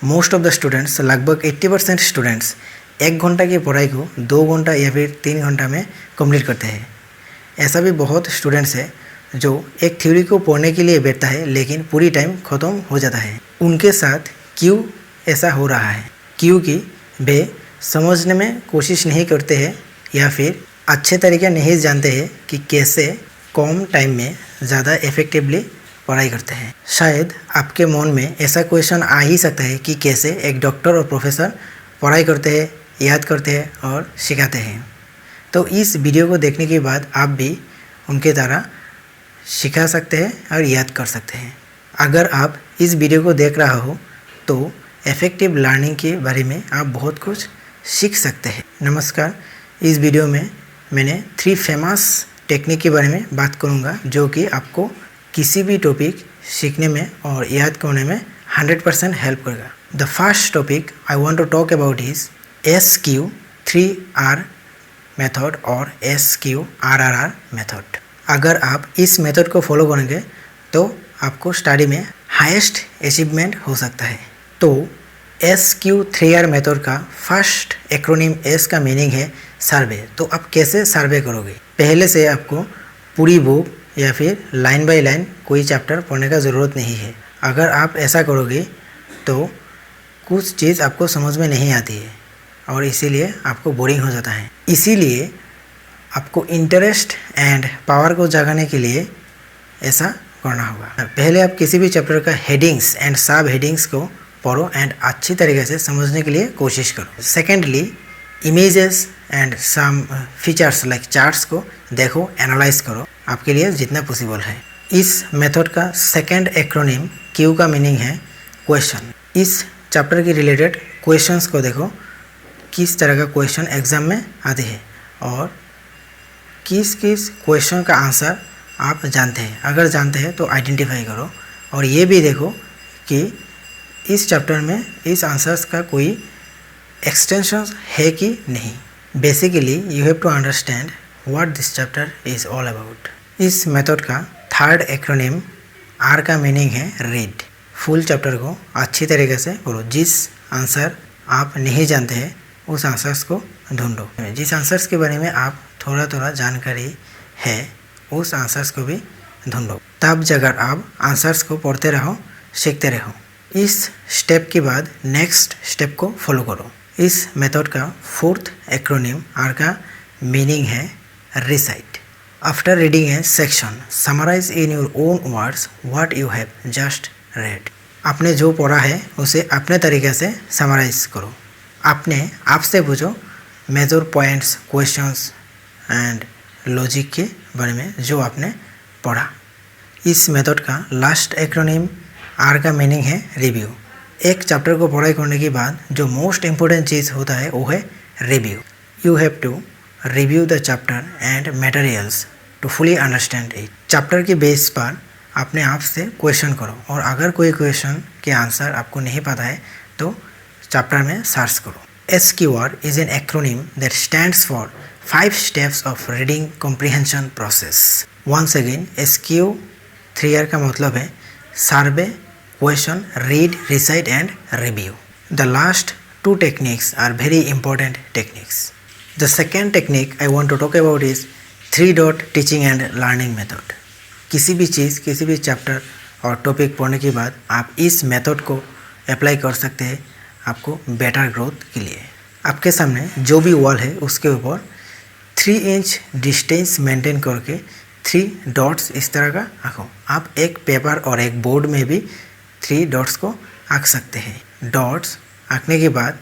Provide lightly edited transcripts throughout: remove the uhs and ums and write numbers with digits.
Most of the students लगभग 80% students 1 घंटा की पढ़ाई को 2 घंटा या फिर 3 घंटा में कंप्लीट करते हैं। ऐसा भी बहुत स्टूडेंट्स है जो एक थ्योरी को पढ़ने के लिए बैठता है लेकिन पूरी टाइम ख़त्म हो जाता है। उनके साथ क्यों ऐसा हो रहा है? क्योंकि वे समझने में कोशिश नहीं करते हैं या फिर अच्छे तरीके नहीं जानते हैं कि कैसे कम टाइम में ज़्यादा इफ़ेक्टिवली पढ़ाई करते हैं। शायद आपके मन में ऐसा क्वेश्चन आ ही सकता है कि कैसे एक डॉक्टर और प्रोफेसर पढ़ाई करते हैं, याद करते हैं और सिखाते हैं। तो इस वीडियो को देखने के बाद आप भी उनके तरह सिखा सकते हैं और याद कर सकते हैं। अगर आप इस वीडियो को देख रहा हो तो इफ़ेक्टिव लर्निंग के बारे में आप बहुत कुछ सीख सकते हैं। नमस्कार, इस वीडियो में मैंने 3 फेमस टेक्निक के बारे में बात करूंगा जो कि आपको किसी भी टॉपिक सीखने में और याद करने में 100% हेल्प करेगा। The first topic I want to talk about is SQ3R method और SQRRR मेथड। अगर आप इस मेथड को फॉलो करेंगे तो आपको स्टडी में हाईएस्ट अचीवमेंट हो सकता है। तो SQ3R मेथड का फर्स्ट एक्रोनिम S का मीनिंग है सर्वे। तो आप कैसे सर्वे करोगे? पहले से आपको पूरी बुक या फिर लाइन बाय लाइन कोई चैप्टर पढ़ने का ज़रूरत नहीं है। अगर आप ऐसा करोगे तो कुछ चीज़ आपको समझ में नहीं आती है और इसीलिए आपको बोरिंग हो जाता है। इसीलिए आपको इंटरेस्ट एंड पावर को जगाने के लिए ऐसा करना होगा। पहले आप किसी भी चैप्टर का हेडिंग्स एंड सब हेडिंग्स को पढ़ो एंड अच्छी तरीके से समझने के लिए कोशिश करो। Secondly, images and some features like charts को देखो, एनालाइज करो आपके लिए जितना पॉसिबल है। इस मेथड का सेकेंड एक्रोनिम Q का मीनिंग है क्वेश्चन। इस चैप्टर के रिलेटेड क्वेश्चंस को देखो, किस तरह का क्वेश्चन एग्जाम में आते हैं और किस किस क्वेश्चन का आंसर आप जानते हैं। अगर जानते हैं तो आइडेंटिफाई करो और ये भी देखो कि इस चैप्टर में इस आंसर्स का कोई एक्सटेंशन है कि नहीं। Basically you have to understand what this chapter is all about. इस मेथड का थर्ड एक्रोनिम R का मीनिंग है रीड। फुल चैप्टर को अच्छी तरीके से पढ़ो। जिस आंसर आप नहीं जानते हैं उस आंसर्स को ढूंढो। जिस आंसर्स के बारे में आप थोड़ा थोड़ा जानकारी है उस आंसर्स को भी ढूंढो। तब जगह आप आंसर्स को पढ़ते रहो, सीखते रहो। इस स्टेप के बाद नेक्स्ट स्टेप को फॉलो करो। इस मेथड का फोर्थ एक्रोनिम R का मीनिंग है recite. After reading a section, summarise in your own words what you have just read. आपने जो पढ़ा है उसे अपने तरीके से समराइज करो। आपने आपसे पूछो major points, questions and logic के बारे में जो आपने पढ़ा। इस मेथड का लास्ट एक्रोनिम R का मीनिंग है रिव्यू। एक चैप्टर को पढ़ाई करने के बाद जो मोस्ट इम्पोर्टेंट चीज़ होता है वो है review. You have to review the chapter and materials to fully understand it. Chapter के बेस पर अपने आप से क्वेश्चन करो और अगर कोई क्वेश्चन के आंसर आपको नहीं पता है तो चैप्टर में सर्च करो। SQR is an acronym that stands for 5 steps of reading comprehension process. Once again, SQ3R का मतलब है survey, question, read, recite and review. The last 2 techniques are very important techniques. The second technique I want to talk about is 3-dot teaching and learning method. किसी भी चीज़, किसी भी chapter और topic पढ़ने के बाद आप इस मेथड को अप्लाई कर सकते हैं आपको बेटर ग्रोथ के लिए। आपके सामने जो भी वॉल है उसके ऊपर 3 इंच डिस्टेंस मेंटेन करके 3 डॉट्स इस तरह का आँको। आप एक पेपर और एक बोर्ड में भी 3 डॉट्स को आँक सकते हैं। डॉट्स आँकने के बाद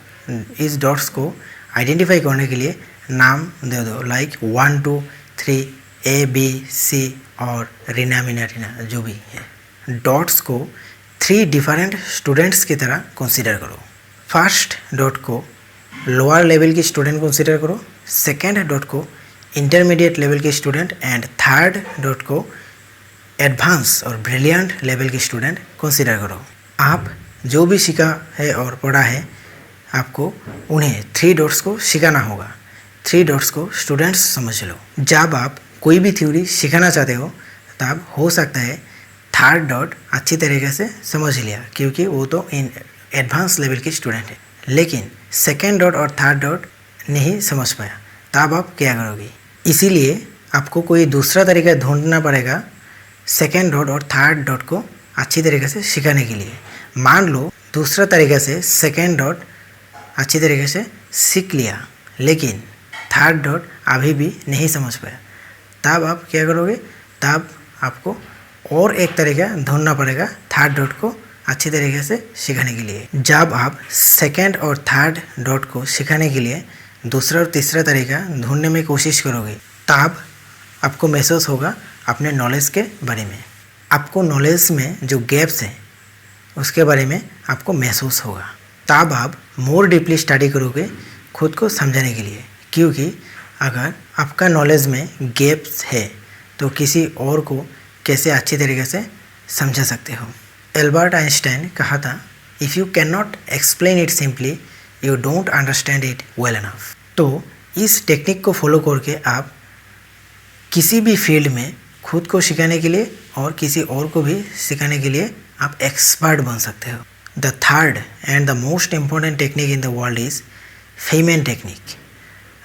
इस डॉट्स को आइडेंटिफाई करने के लिए नाम दे दो, लाइक 1 2 3 ABC और रीना मीना रीना जो भी है। डॉट्स को 3 डिफरेंट स्टूडेंट्स की तरह कंसीडर करो। फर्स्ट डॉट को लोअर लेवल के स्टूडेंट कंसीडर करो, सेकेंड डॉट को इंटरमीडिएट लेवल के स्टूडेंट एंड थर्ड डॉट को एडवांस और ब्रिलियंट लेवल के स्टूडेंट कंसीडर करो। आप जो भी सीखा है और पढ़ा है आपको उन्हें 3 डॉट्स को सिखाना होगा। 3 डॉट्स को स्टूडेंट्स समझ लो। जब आप कोई भी थ्योरी सिखाना चाहते हो तब हो सकता है 3rd डॉट अच्छी तरीके से समझ लिया क्योंकि वो तो एडवांस लेवल की स्टूडेंट है, लेकिन सेकेंड डॉट और थर्ड डॉट नहीं समझ पाया, तब आप क्या करोगे? इसीलिए आपको कोई दूसरा तरीका ढूंढना पड़ेगा सेकेंड डॉट और थर्ड डॉट को अच्छी तरीके से सिखाने के लिए। मान लो दूसरा तरीके से सेकेंड डॉट अच्छी तरीके से सीख लिया, लेकिन थर्ड डॉट अभी भी नहीं समझ पाया, तब आप क्या करोगे? तब आपको और एक तरीका ढूंढना पड़ेगा थर्ड डॉट को अच्छी तरीके से सिखाने के लिए। जब आप सेकेंड और थर्ड डॉट को सिखाने के लिए दूसरा और तीसरा तरीका ढूंढने में कोशिश करोगे, तब आपको महसूस होगा अपने नॉलेज के बारे में। आपको नॉलेज में जो गैप्स हैं उसके बारे में आपको महसूस होगा। तब आप मोर डीपली स्टडी करोगे खुद को समझाने के लिए, क्योंकि अगर आपका नॉलेज में गैप्स है तो किसी और को कैसे अच्छी तरीके से समझा सकते हो। एल्बर्ट आइंस्टाइन कहा था, if you can not explain it simply you don't understand it well enough. तो इस टेक्निक को फॉलो करके आप किसी भी फील्ड में खुद को सिखाने के लिए और किसी और को भी सिखाने के लिए आप एक्सपर्ट बन सकते हो। The third and the most important technique in the world is Feynman technique.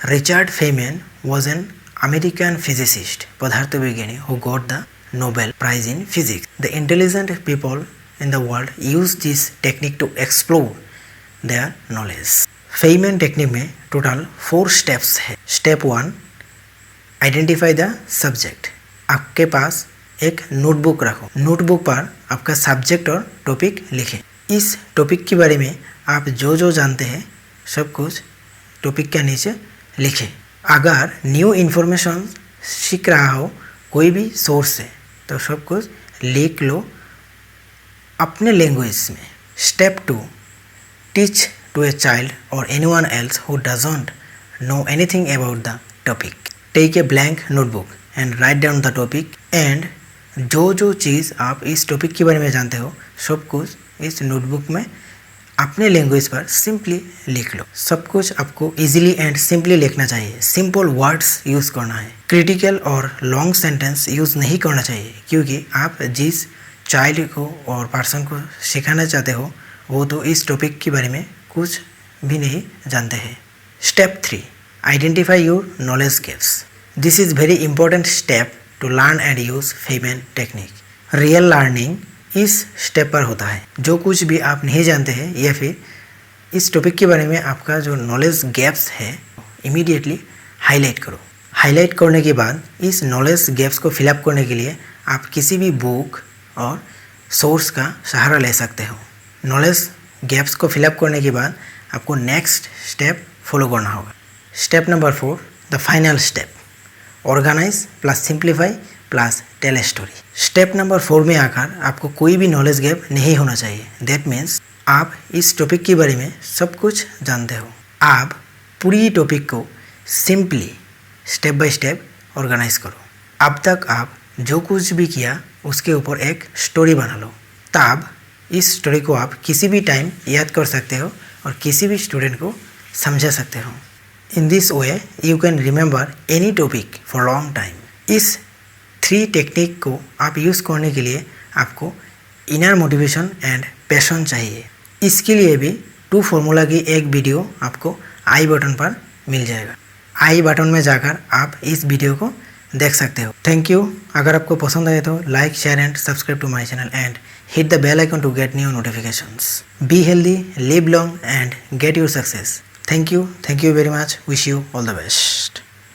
Richard Feynman was an American physicist, पदार्थविज्ञानी, who got the Nobel Prize in Physics. The intelligent people in the world use this technique to explore their knowledge. Feynman technique में total 4 steps है। Step 1, identify the subject. आपके पास एक notebook रखो, notebook पर आपका subject और topic लिखें। इस टॉपिक के बारे में आप जो जो जानते हैं सब कुछ टॉपिक के नीचे लिखें। अगर न्यू इन्फॉर्मेशन सीख रहा हो कोई भी सोर्स से तो सब कुछ लिख लो अपने लैंग्वेज में। Step 2, teach to a child or anyone else who doesn't know anything about the topic. Take a blank notebook and write down the topic and जो जो चीज़ आप इस टॉपिक के बारे में जानते हो सब कुछ इस नोटबुक में अपने लैंग्वेज पर सिंपली लिख लो। सब कुछ आपको इजीली एंड सिंपली लिखना चाहिए। सिंपल वर्ड्स यूज़ करना है। क्रिटिकल और लॉन्ग सेंटेंस यूज़ नहीं करना चाहिए, क्योंकि आप जिस चाइल्ड को और पर्सन को सिखाना चाहते हो वो तो इस टॉपिक के बारे में कुछ भी नहीं जानते हैं। Step 3, identify your knowledge gaps. This is very important step to learn and use Feynman technique. Real learning इस स्टेप पर होता है। जो कुछ भी आप नहीं जानते हैं या फिर इस टॉपिक के बारे में आपका जो नॉलेज गैप्स है इमीडिएटली हाईलाइट करो। हाईलाइट करने के बाद इस नॉलेज गैप्स को फिलअप करने के लिए आप किसी भी बुक और सोर्स का सहारा ले सकते हो। नॉलेज गैप्स को फिलअप करने के बाद आपको नेक्स्ट स्टेप फॉलो करना होगा। Step number 4, the final step, organise plus simplify plus tell a story. Step number 4 में आकर आपको कोई भी नॉलेज गैप नहीं होना चाहिए। दैट मीन्स आप इस टॉपिक के बारे में सब कुछ जानते हो। आप पूरी टॉपिक को simply step by step organise करो। अब तक आप जो कुछ भी किया उसके ऊपर एक स्टोरी बना लो। तब इस स्टोरी को आप किसी भी टाइम याद कर सकते हो और किसी भी स्टूडेंट को समझा सकते हो। In this way you can remember any topic for long time. इस 3 टेक्निक को आप यूज़ करने के लिए आपको इनर मोटिवेशन एंड पैशन चाहिए। इसके लिए भी 2 फॉर्मूला की एक वीडियो आपको आई बटन पर मिल जाएगा। आई बटन में जाकर आप इस वीडियो को देख सकते हो। Thank you. अगर आपको पसंद आए तो like, share and subscribe to my channel and hit the bell icon to get new notifications. Be healthy, live long and get your success. Thank you very much. Wish you all the best.